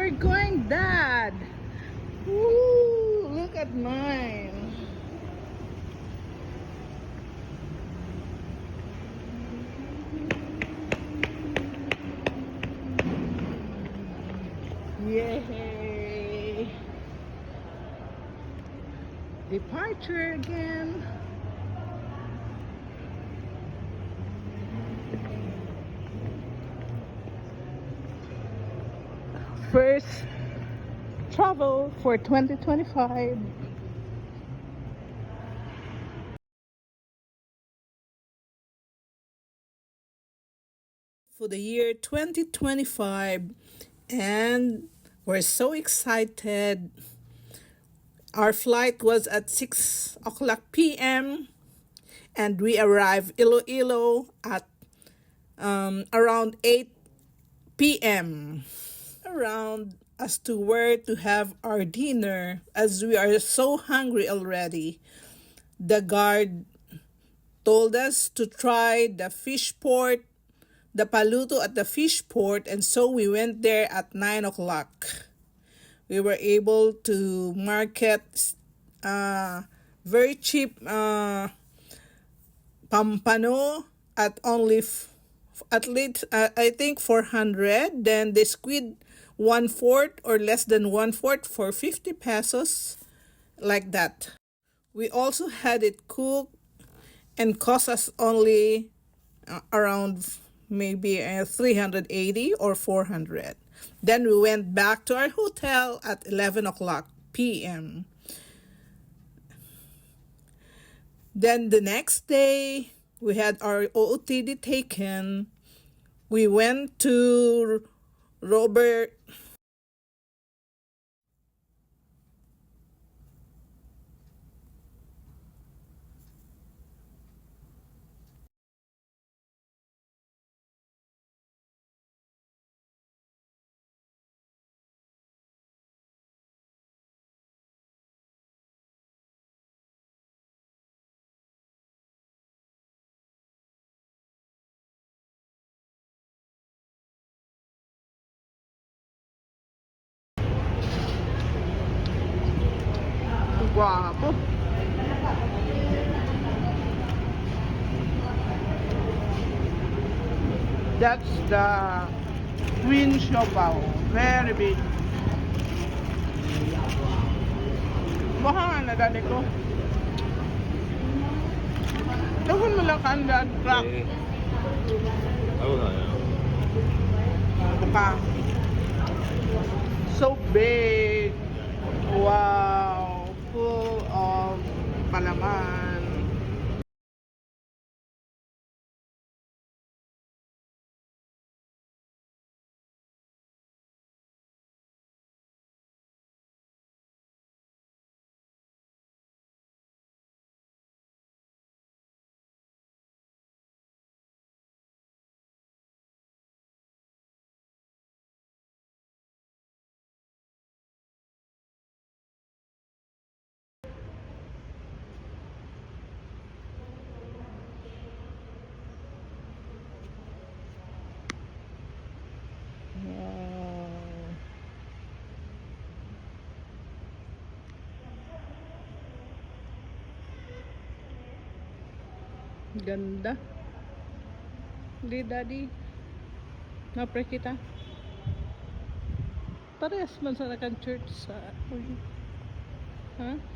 we're going, Dad. Woo, look at mine. Yay. Departure again. First travel for 2025. For the year 2025, and we're so excited. Our flight was at 6 o'clock p.m. and we arrived Iloilo at around 8 p.m. Around as to where to have our dinner, as we are so hungry already. The guard told us to try the fish port, the paluto at the fish port, and so we went there at 9 o'clock. We were able to market very cheap pampano at only at least I think 400. Then the squid 1/4 or less than 1/4 for 50 pesos, like that. We also had it cooked and cost us only around maybe 380 or 400. Then we went back to our hotel at 11 o'clock p.m. Then the next day, we had our OOTD taken. We went to Robert Guapo. That's the Queen Siopaw. Very big. Baka nga dali ko. Tawag mo lang kandad, crack. Baka. So big. Wow. Full of palaman. Ganda. Di, Daddy. Napre kita. Parehas man sa church sa... Ha?